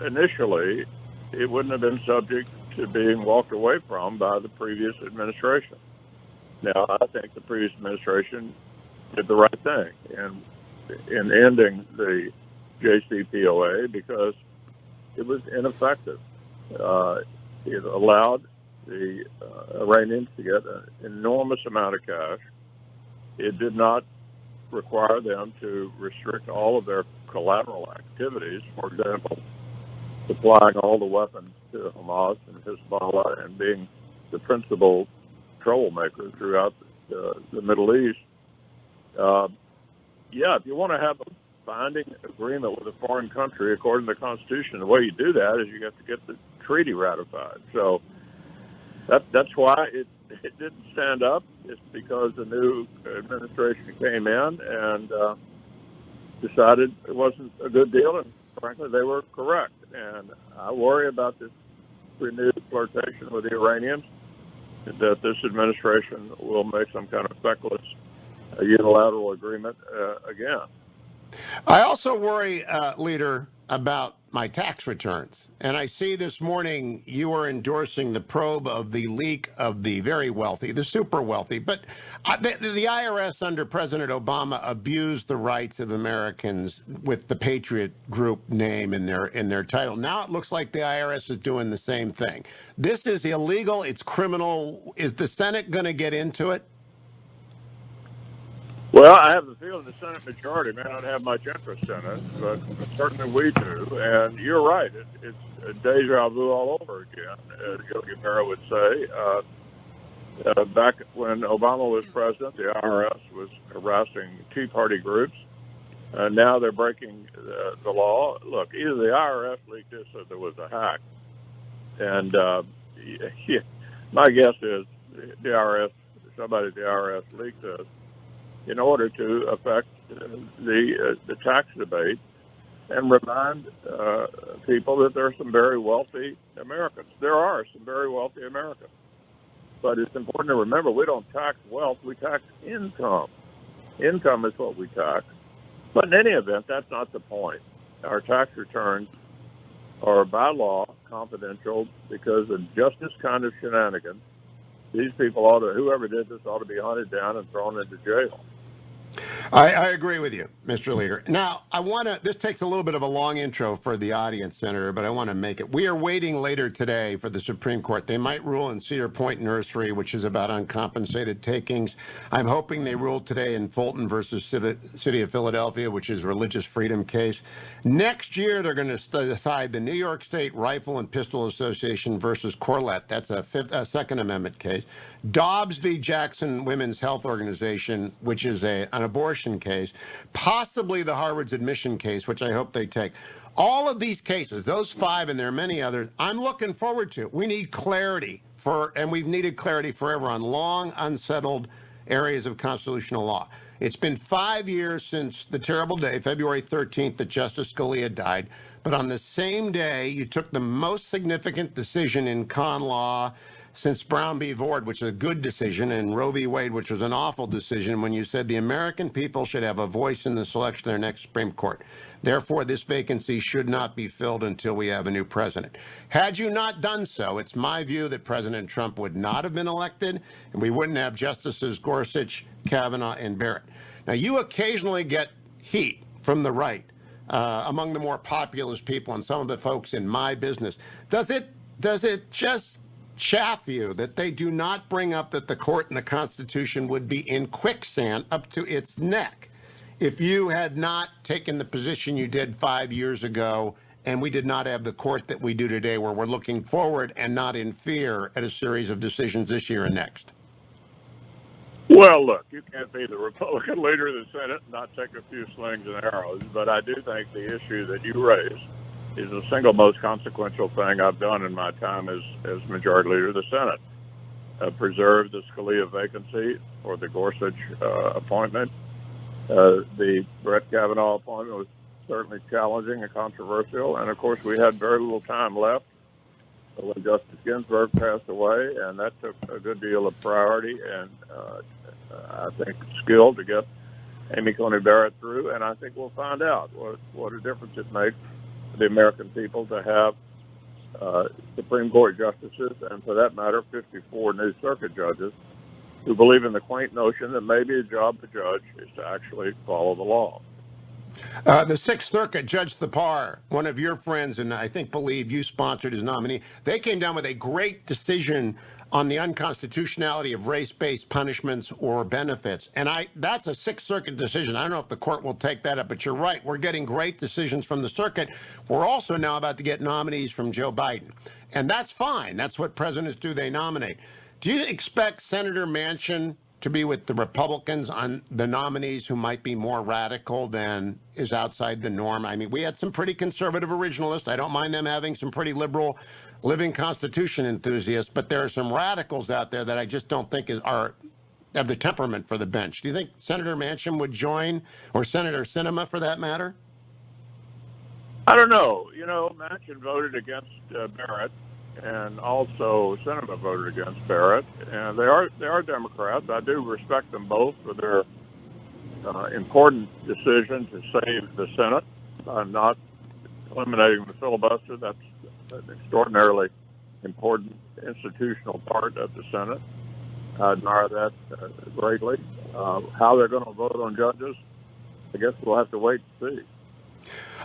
initially, it wouldn't have been subject to being walked away from by the previous administration. Now, I think the previous administration did the right thing in ending the JCPOA because it was ineffective. It allowed the Iranians to get an enormous amount of cash. It did not require them to restrict all of their collateral activities, for example, supplying all the weapons to Hamas and Hezbollah and being the principal troublemaker throughout the Middle East. If you want to have a binding agreement with a foreign country according to the Constitution, the way you do that is you have to get the treaty ratified. So that's why it didn't stand up. It's because the new administration came in and decided it wasn't a good deal, and frankly, they were correct. And I worry about this renewed flirtation with the Iranians, that this administration will make some kind of feckless unilateral agreement again. I also worry, Leader, about my tax returns. And I see this morning you are endorsing the probe of the leak of the very wealthy, the super wealthy. But the IRS under President Obama abused the rights of Americans with the Patriot Group name in their title. Now it looks like the IRS is doing the same thing. This is illegal. It's criminal. Is the Senate going to get into it? Well, I have the feeling the Senate majority may not have much interest in it, but certainly we do. And you're right; it's a deja vu all over again, as Yogi Berra would say. Back when Obama was president, the IRS was harassing Tea Party groups. Now they're breaking the law. Look, either the IRS leaked this or there was a hack. And my guess is the IRS, somebody at the IRS leaked this in order to affect the tax debate and remind people that there are some very wealthy Americans. There are some very wealthy Americans. But it's important to remember we don't tax wealth, we tax income. Income is what we tax. But in any event, that's not the point. Our tax returns are by law confidential because of just this kind of shenanigans. These people whoever did this ought to be hunted down and thrown into jail. I agree with you, Mr. Leader. Now, this takes a little bit of a long intro for the audience, Senator, but I want to make it. We are waiting later today for the Supreme Court. They might rule in Cedar Point Nursery, which is about uncompensated takings. I'm hoping they rule today in Fulton versus City of Philadelphia, which is a religious freedom case. Next year, they're going to decide the New York State Rifle and Pistol Association versus Corlett. That's a Second Amendment case. Dobbs v. Jackson Women's Health Organization, which is an abortion case, possibly the Harvard's admission case, which I hope they take. All of these cases, those five, and there are many others, I'm looking forward to. We need clarity and we've needed clarity forever on long, unsettled areas of constitutional law. It's been 5 years since the terrible day, February 13th, that Justice Scalia died. But on the same day, you took the most significant decision in con law since Brown v. Board, which is a good decision, and Roe v. Wade, which was an awful decision, when you said the American people should have a voice in the selection of their next Supreme Court. Therefore, this vacancy should not be filled until we have a new president. Had you not done so, it's my view that President Trump would not have been elected, and we wouldn't have Justices Gorsuch, Kavanaugh, and Barrett. Now, you occasionally get heat from the right among the more populist people and some of the folks in my business. Does it just chaff you that they do not bring up that the court and the Constitution would be in quicksand up to its neck if you had not taken the position you did 5 years ago, and we did not have the court that we do today, where we're looking forward and not in fear at a series of decisions this year and next? Well, look, you can't be the Republican leader of the Senate and not take a few slings and arrows, but I do think the issue that you raised is the single most consequential thing I've done in my time as majority leader of the Senate. Preserve the Scalia vacancy for the Gorsuch appointment. The Brett Kavanaugh appointment was certainly challenging and controversial, and of course we had very little time left when Justice Ginsburg passed away, and that took a good deal of priority and I think skill to get Amy Coney Barrett through, and I think we'll find out what a difference it makes for the American people to have Supreme Court justices, and for that matter, 54 new circuit judges who believe in the quaint notion that maybe a job to judge is to actually follow the law. The Sixth Circuit, Judge Thapar, one of your friends, and I believe you sponsored his nominee, they came down with a great decision on the unconstitutionality of race-based punishments or benefits. And that's a Sixth Circuit decision. I don't know if the court will take that up, but you're right. We're getting great decisions from the circuit. We're also now about to get nominees from Joe Biden. And that's fine. That's what presidents do. They nominate. Do you expect Senator Manchin to be with the Republicans on the nominees who might be more radical than is outside the norm? I mean, we had some pretty conservative originalists. I don't mind them having some pretty liberal living Constitution enthusiasts, but there are some radicals out there that I just don't think have the temperament for the bench. Do you think Senator Manchin would join, or Senator Sinema for that matter? I don't know. You know, Manchin voted against Barrett, and also Sinema voted against Barrett, and they are Democrats. I do respect them both for their important decision to save the Senate by not eliminating the filibuster. That's an extraordinarily important institutional part of the Senate. I admire that greatly. How they're going to vote on judges, I guess we'll have to wait and see.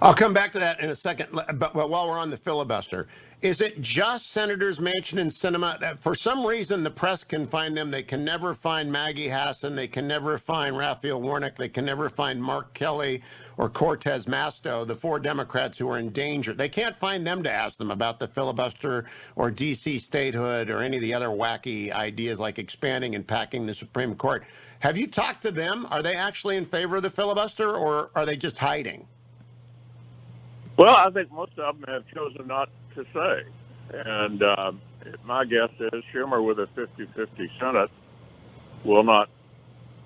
I'll come back to that in a second, but while we're on the filibuster, is it just Senators Manchin and Sinema that for some reason the press can find them? They can never find Maggie Hassan. They can never find Raphael Warnock. They can never find Mark Kelly or Cortez Masto, the four Democrats who are in danger. They can't find them to ask them about the filibuster or D.C. statehood or any of the other wacky ideas like expanding and packing the Supreme Court. Have you talked to them? Are they actually in favor of the filibuster, or are they just hiding? Well, I think most of them have chosen not to say. And my guess is Sherman, with a 50-50 Senate, will not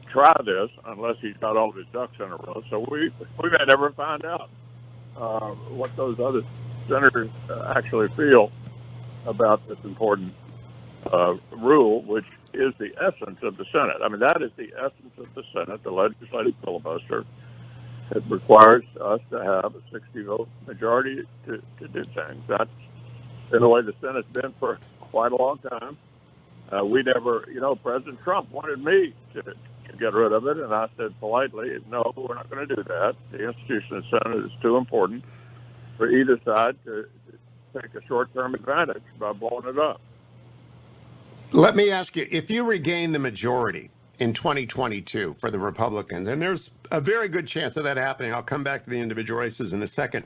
try this unless he's got all of his ducks in a row. So we may never find out what those other senators actually feel about this important rule, which is the essence of the Senate. I mean, that is the essence of the Senate, the legislative filibuster. It requires us to have a 60-vote majority to do things. That's been the way the Senate's been for quite a long time. We never, President Trump wanted me to get rid of it, and I said politely, no, we're not going to do that. The institution of the Senate is too important for either side to take a short-term advantage by blowing it up. Let me ask you, if you regain the majority in 2022 for the Republicans, and there's a very good chance of that happening. I'll come back to the individual races in a second.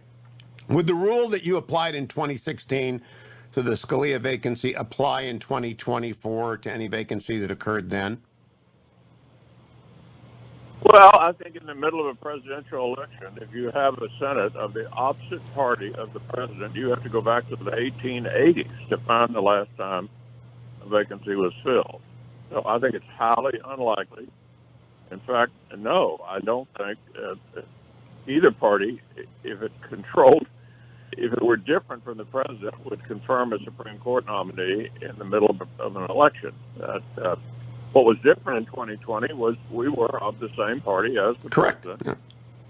Would the rule that you applied in 2016 to the Scalia vacancy apply in 2024 to any vacancy that occurred then? Well, I think in the middle of a presidential election, if you have a Senate of the opposite party of the president, you have to go back to the 1880s to find the last time a vacancy was filled. So I think it's highly unlikely. In fact, no, I don't think either party, if it were different from the president, would confirm a Supreme Court nominee in the middle of an election. What was different in 2020 was we were of the same party as the president,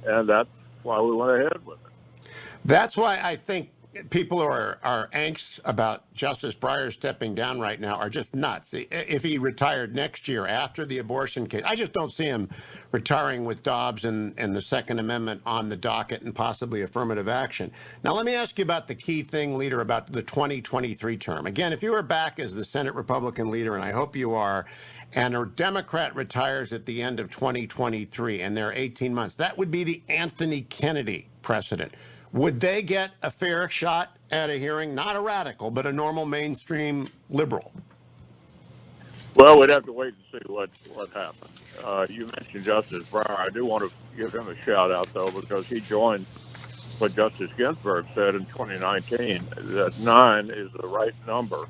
and that's why we went ahead with it. That's why I think people who are angst about Justice Breyer stepping down right now are just nuts. If he retired next year after the abortion case, I just don't see him retiring with Dobbs and the Second Amendment on the docket and possibly affirmative action. Now, let me ask you about the key thing, leader, about the 2023 term. Again, if you were back as the Senate Republican leader, and I hope you are, and a Democrat retires at the end of 2023, and there are 18 months, that would be the Anthony Kennedy precedent. Would they get a fair shot at a hearing? Not a radical, but a normal mainstream liberal. Well, we'd have to wait and see what happens. You mentioned Justice Breyer. I do want to give him a shout out though, because he joined what Justice Ginsburg said in 2019, that 9 is the right number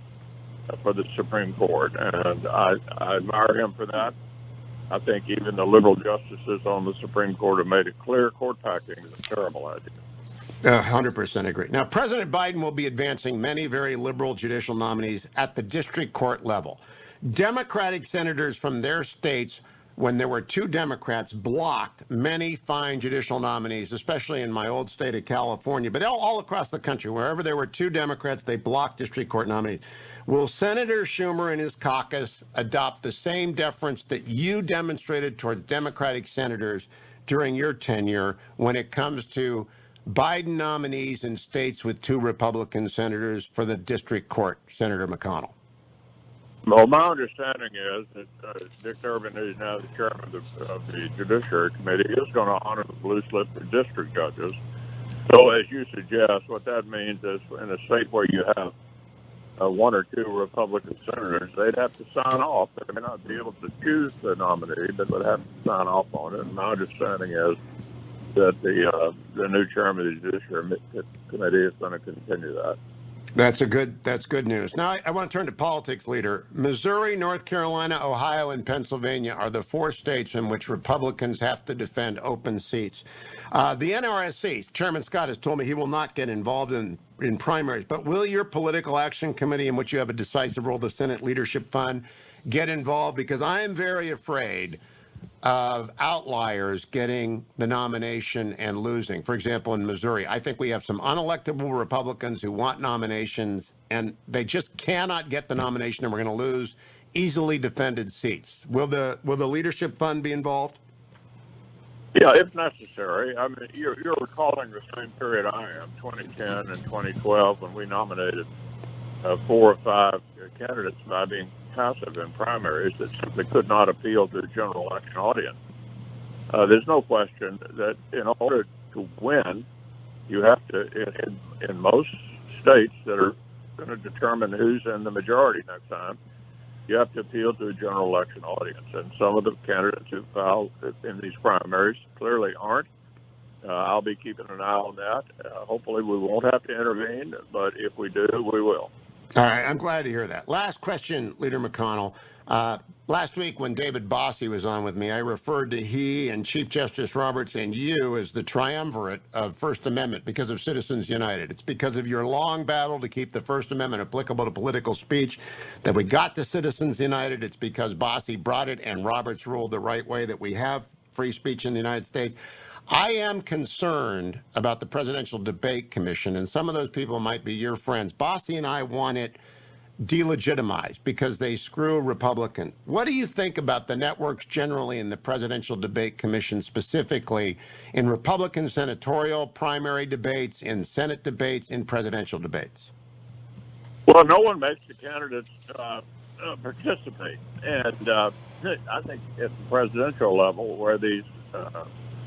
for the Supreme Court, and I admire him for that. I think even the liberal justices on the Supreme Court have made it clear court packing is a terrible idea. 100% agree. Now, President Biden will be advancing many very liberal judicial nominees at the district court level. Democratic senators from their states, when there were 2 Democrats, blocked many fine judicial nominees, especially in my old state of California, but all across the country. Wherever there were 2 Democrats, they blocked district court nominees. Will Senator Schumer and his caucus adopt the same deference that you demonstrated toward Democratic senators during your tenure when it comes to Biden nominees in states with 2 Republican senators for the district court, Senator McConnell? Well, my understanding is that Dick Durbin, who's now the chairman of the Judiciary Committee, is going to honor the blue slip for district judges. So, as you suggest, what that means is in a state where you have 1 or 2 Republican senators, they'd have to sign off. They may not be able to choose the nominee, but would have to sign off on it. And my understanding is that the new chairman of the Judiciary Committee is going to continue that. That's good news. Now I want to turn to politics, leader. Missouri, North Carolina, Ohio, and Pennsylvania are the 4 states in which Republicans have to defend open seats. The NRSC, Chairman Scott has told me he will not get involved in primaries, but will your political action committee, in which you have a decisive role, the Senate Leadership Fund, get involved? Because I am very afraid of outliers getting the nomination and losing. For example, in Missouri, I think we have some unelectable Republicans who want nominations, and they just cannot get the nomination, and we're going to lose easily defended seats. Will the leadership fund be involved? Yeah, if necessary. I mean, you're recalling the same period I am, 2010 and 2012, when we nominated 4 or 5 candidates by being passive in primaries that simply could not appeal to the general election audience. There's no question that in order to win, you have to, in most states that are going to determine who's in the majority next time, you have to appeal to the general election audience. And some of the candidates who filed in these primaries clearly aren't. I'll be keeping an eye on that. Hopefully we won't have to intervene, but if we do, we will. All right, I'm glad to hear that. Last question, Leader McConnell. Last week when David Bossie was on with me, I referred to he and Chief Justice Roberts and you as the triumvirate of First Amendment because of Citizens United. It's because of your long battle to keep the First Amendment applicable to political speech that we got to Citizens United. It's because Bossie brought it and Roberts ruled the right way that we have free speech in the United States. I am concerned about the Presidential Debate Commission, and some of those people might be your friends. Bossie and I want it delegitimized because they screw Republican. What do you think about the networks generally and the Presidential Debate Commission specifically in Republican senatorial primary debates, in Senate debates, in presidential debates? Well, no one makes the candidates participate. And I think at the presidential level where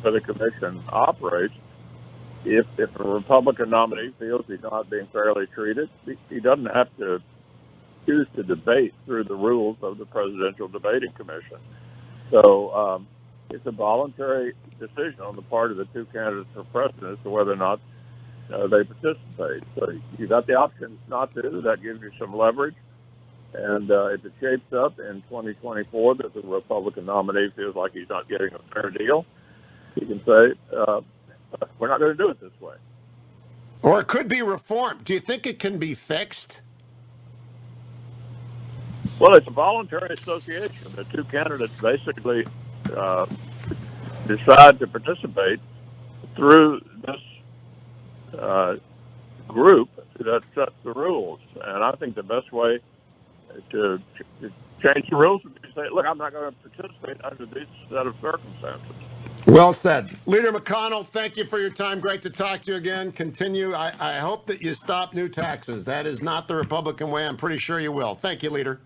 where the commission operates, if a Republican nominee feels he's not being fairly treated, he doesn't have to choose to debate through the rules of the Presidential Debating Commission. So it's a voluntary decision on the part of the 2 candidates for president as to whether or not they participate. So you got the option not to. That gives you some leverage. And if it shapes up in 2024 that the Republican nominee feels like he's not getting a fair deal, he can say, we're not going to do it this way. Or it could be reformed. Do you think it can be fixed? Well, it's a voluntary association. The 2 candidates basically decide to participate through this group that sets the rules. And I think the best way to change the rules would be to say, look, I'm not going to participate under this set of circumstances. Well said. Leader McConnell, thank you for your time. Great to talk to you again. Continue. I hope that you stop new taxes. That is not the Republican way. I'm pretty sure you will. Thank you, Leader.